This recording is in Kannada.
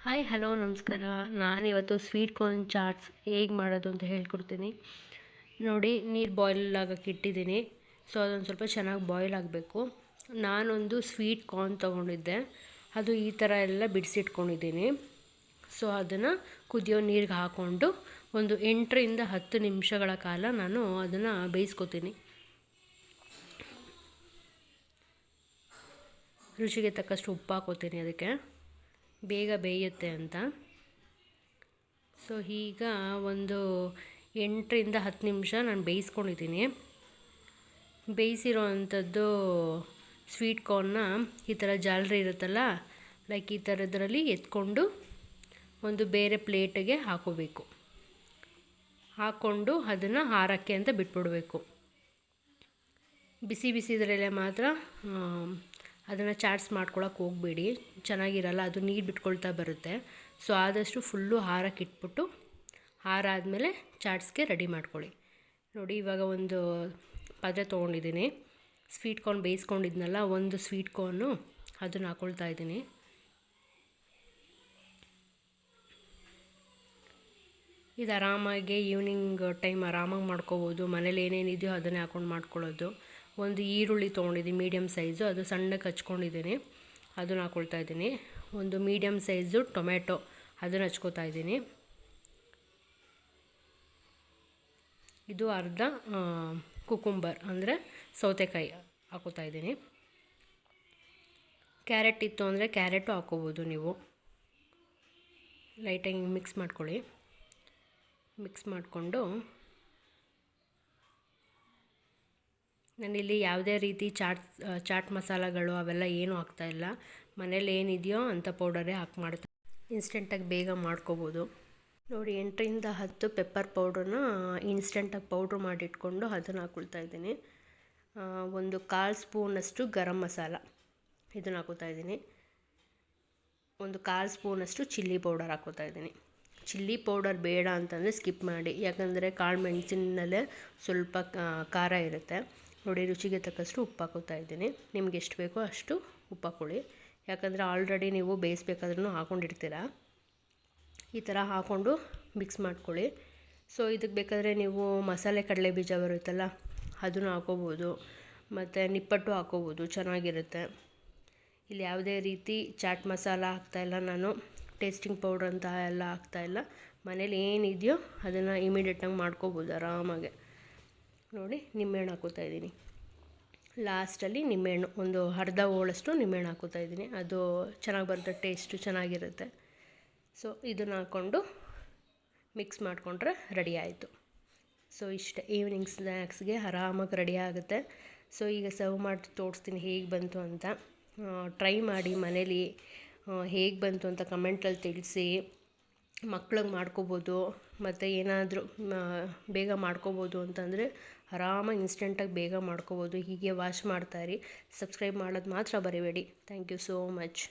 ಹಾಯ್ ಹಲೋ ನಮಸ್ಕಾರ. ನಾನಿವತ್ತು ಸ್ವೀಟ್ ಕಾರ್ನ್ ಚಾಟ್ಸ್ ಹೇಗೆ ಮಾಡೋದು ಅಂತ ಹೇಳ್ಕೊಡ್ತೀನಿ. ನೋಡಿ, ನೀರು ಬಾಯ್ಲ್ ಆಗೋಕ್ಕೆ ಇಟ್ಟಿದ್ದೀನಿ. ಸೊ ಅದೊಂದು ಸ್ವಲ್ಪ ಚೆನ್ನಾಗಿ ಬಾಯ್ಲ್ ಆಗಬೇಕು. ನಾನೊಂದು ಸ್ವೀಟ್ ಕಾರ್ನ್ ತೊಗೊಂಡಿದ್ದೆ, ಅದು ಈ ಥರ ಎಲ್ಲ ಬಿಡಿಸಿಟ್ಕೊಂಡಿದ್ದೀನಿ. ಸೊ ಅದನ್ನು ಕುದಿಯೋ ನೀರಿಗೆ ಹಾಕ್ಕೊಂಡು ಒಂದು 8ರಿಂದ 10 ನಿಮಿಷಗಳ ಕಾಲ ನಾನು ಅದನ್ನು ಬೇಯಿಸ್ಕೊತೀನಿ. ರುಚಿಗೆ ತಕ್ಕಷ್ಟು ಉಪ್ಪು ಹಾಕೋತೀನಿ, ಅದಕ್ಕೆ ಬೇಗ ಬೇಯುತ್ತೆ ಅಂತ. ಸೊ ಈಗ ಒಂದು 8ರಿಂದ 10 ನಿಮಿಷ ನಾನು ಬೇಯಿಸ್ಕೊಂಡಿದ್ದೀನಿ. ಬೇಯಿಸಿರೋ ಅಂಥದ್ದು ಸ್ವೀಟ್ ಕಾರ್ನ್ನ ಈ ಥರ ಜಾಲರಿ ಇರುತ್ತಲ್ಲ, ಲೈಕ್ ಈ ಥರದ್ರಲ್ಲಿ ಎತ್ಕೊಂಡು ಒಂದು ಬೇರೆ ಪ್ಲೇಟಿಗೆ ಹಾಕೋಬೇಕು. ಹಾಕ್ಕೊಂಡು ಅದನ್ನು ಆರೋಕ್ಕೆ ಅಂತ ಬಿಟ್ಬಿಡಬೇಕು. ಬಿಸಿ ಬಿಸಿದ್ರಲ್ಲೇ ಮಾತ್ರ ಅದನ್ನು ಚಾಟ್ಸ್ ಮಾಡ್ಕೊಳಕ್ಕೆ ಹೋಗಬೇಡಿ, ಚೆನ್ನಾಗಿರಲ್ಲ, ಅದು ನೀರು ಬಿಟ್ಕೊಳ್ತಾ ಬರುತ್ತೆ. ಸೊ ಆದಷ್ಟು ಫುಲ್ಲು ಆರಕ್ಕೆ ಇಟ್ಬಿಟ್ಟು ಆರಾದಮೇಲೆ ಚಾಟ್ಸ್ಗೆ ರೆಡಿ ಮಾಡ್ಕೊಳ್ಳಿ. ನೋಡಿ, ಇವಾಗ ಒಂದು ಪಾತ್ರೆ ತೊಗೊಂಡಿದ್ದೀನಿ. ಸ್ವೀಟ್ ಕಾರ್ನ್ ಬೇಯಿಸ್ಕೊಂಡಿದ್ನಲ್ಲ, ಒಂದು ಸ್ವೀಟ್ ಕಾರ್ನು ಅದನ್ನು ಹಾಕ್ಕೊಳ್ತಾ ಇದ್ದೀನಿ. ಇದು ಆರಾಮಾಗಿ ಈವ್ನಿಂಗ್ ಟೈಮ್ ಆರಾಮಾಗಿ ಮಾಡ್ಕೋಬೋದು. ಮನೇಲಿ ಏನೇನಿದೆಯೋ ಅದನ್ನೇ ಹಾಕ್ಕೊಂಡು ಮಾಡ್ಕೊಳ್ಳೋದು. ಒಂದು ಈರುಳ್ಳಿ ತೊಗೊಂಡಿದ್ದೀನಿ ಮೀಡಿಯಮ್ ಸೈಜು, ಅದು ಸಣ್ಣಕ್ಕೆ ಹಚ್ಕೊಂಡಿದ್ದೀನಿ, ಅದನ್ನು ಹಾಕ್ಕೊಳ್ತಾ ಇದ್ದೀನಿ. ಒಂದು ಮೀಡಿಯಮ್ ಸೈಜು ಟೊಮೆಟೊ, ಅದನ್ನು ಹಚ್ಕೋತಾ ಇದ್ದೀನಿ. ಇದು ಅರ್ಧ ಕುಕುಂಬರ್ ಅಂದರೆ ಸೌತೆಕಾಯಿ ಹಾಕೋತಾ ಇದ್ದೀನಿ. ಕ್ಯಾರೆಟ್ ಇತ್ತು ಅಂದರೆ ಕ್ಯಾರೆಟು ಹಾಕೋಬೋದು ನೀವು. ಲೈಟಾಗಿ ಮಿಕ್ಸ್ ಮಾಡ್ಕೊಳ್ಳಿ. ಮಿಕ್ಸ್ ಮಾಡಿಕೊಂಡು ನಾನಿಲ್ಲಿ ಯಾವುದೇ ರೀತಿ ಚಾಟ್ ಮಸಾಲಗಳು ಅವೆಲ್ಲ ಏನೂ ಹಾಕ್ತಾಯಿಲ್ಲ. ಮನೇಲಿ ಏನಿದೆಯೋ ಅಂಥ ಪೌಡರೇ ಹಾಕಿ ಮಾಡ್ತಾ, ಇನ್ಸ್ಟೆಂಟಾಗಿ ಬೇಗ ಮಾಡ್ಕೋಬೋದು. ನೋಡಿ, 8ರಿಂದ 10 ಪೆಪ್ಪರ್ ಪೌಡ್ರನ್ನ ಇನ್ಸ್ಟೆಂಟಾಗಿ ಪೌಡ್ರ್ ಮಾಡಿಟ್ಕೊಂಡು ಅದನ್ನು ಹಾಕ್ಕೊಳ್ತಾ ಇದ್ದೀನಿ. ಒಂದು 1/4 ಸ್ಪೂನಷ್ಟು ಗರಂ ಮಸಾಲ ಇದನ್ನು ಹಾಕೋತಾ ಇದ್ದೀನಿ. ಒಂದು 1/4 ಸ್ಪೂನಷ್ಟು ಚಿಲ್ಲಿ ಪೌಡರ್ ಹಾಕೋತಾ ಇದ್ದೀನಿ. ಚಿಲ್ಲಿ ಪೌಡರ್ ಬೇಡ ಅಂತಂದರೆ ಸ್ಕಿಪ್ ಮಾಡಿ, ಯಾಕಂದರೆ ಕಾಳು ಮೆಣಸಿನಲ್ಲೇ ಸ್ವಲ್ಪ ಖಾರ ಇರುತ್ತೆ. ನೋಡಿ, ರುಚಿಗೆ ತಕ್ಕಷ್ಟು ಉಪ್ಪು ಹಾಕೋತಾ ಇದ್ದೀನಿ. ನಿಮ್ಗೆ ಎಷ್ಟು ಬೇಕೋ ಅಷ್ಟು ಉಪ್ಪು ಹಾಕ್ಕೊಳ್ಳಿ, ಯಾಕಂದರೆ ಆಲ್ರೆಡಿ ನೀವು ಬೇಯಿಸ್ಬೇಕಾದ್ರೂ ಹಾಕ್ಕೊಂಡಿರ್ತೀರ. ಈ ಥರ ಹಾಕ್ಕೊಂಡು ಮಿಕ್ಸ್ ಮಾಡ್ಕೊಳ್ಳಿ. ಸೊ ಇದಕ್ಕೆ ಬೇಕಾದರೆ ನೀವು ಮಸಾಲೆ ಕಡಲೆ ಬೀಜ ಬರುತ್ತಲ್ಲ, ಅದನ್ನು ಹಾಕೋಬೋದು, ಮತ್ತು ನಿಪ್ಪಟ್ಟು ಹಾಕೋಬೋದು, ಚೆನ್ನಾಗಿರುತ್ತೆ. ಇಲ್ಲಿ ಯಾವುದೇ ರೀತಿ ಚಾಟ್ ಮಸಾಲ ಹಾಕ್ತಾಯಿಲ್ಲ ನಾನು, ಟೇಸ್ಟಿಂಗ್ ಪೌಡ್ರ್ ಅಂತ ಎಲ್ಲ ಹಾಕ್ತಾಯಿಲ್ಲ. ಮನೇಲಿ ಏನಿದೆಯೋ ಅದನ್ನು ಇಮಿಡಿಯೇಟಾಗಿ ಮಾಡ್ಕೋಬೋದು ಆರಾಮಾಗೆ. ನೋಡಿ, ನಿಂಬೆಹಣ್ಣು ಹಾಕೋತಾ ಇದ್ದೀನಿ. ಲಾಸ್ಟಲ್ಲಿ ನಿಂಬೆಹಣ್ಣು ಒಂದು ಅರ್ಧ ಹೋಳಷ್ಟು ನಿಂಬೆಹಣ್ಣು ಹಾಕೋತಾ ಇದ್ದೀನಿ. ಅದು ಚೆನ್ನಾಗಿ ಬರುತ್ತೆ, ಟೇಸ್ಟು ಚೆನ್ನಾಗಿರುತ್ತೆ. ಸೊ ಇದನ್ನು ಹಾಕ್ಕೊಂಡು ಮಿಕ್ಸ್ ಮಾಡಿಕೊಂಡ್ರೆ ರೆಡಿ ಆಯಿತು. ಸೊ ಇಷ್ಟೇ, ಈವ್ನಿಂಗ್ ಸ್ನ್ಯಾಕ್ಸ್ಗೆ ಆರಾಮಾಗಿ ರೆಡಿ ಆಗುತ್ತೆ. ಸೊ ಈಗ ಸರ್ವ್ ಮಾಡಿ ತೋರಿಸ್ತೀನಿ ಹೇಗೆ ಬಂತು ಅಂತ. ಟ್ರೈ ಮಾಡಿ ಮನೇಲಿ, ಹೇಗೆ ಬಂತು ಅಂತ ಕಮೆಂಟಲ್ಲಿ ತಿಳಿಸಿ. ಮಕ್ಳಿಗೆ ಮಾಡ್ಕೋಬೋದು, ಮತ್ತು ಏನಾದರೂ ಬೇಗ ಮಾಡ್ಕೋಬೋದು ಅಂತಂದರೆ ಆರಾಮಾಗಿ ಇನ್ಸ್ಟೆಂಟಾಗಿ ಬೇಗ ಮಾಡ್ಕೋಬೋದು. ಹೀಗೆ ವಾಚ್ ಮಾಡ್ತಾಯಿರಿ. ಸಬ್ಸ್ಕ್ರೈಬ್ ಮಾಡೋದು ಮಾತ್ರ ಬರಿಬೇಡಿ. Thank you so much.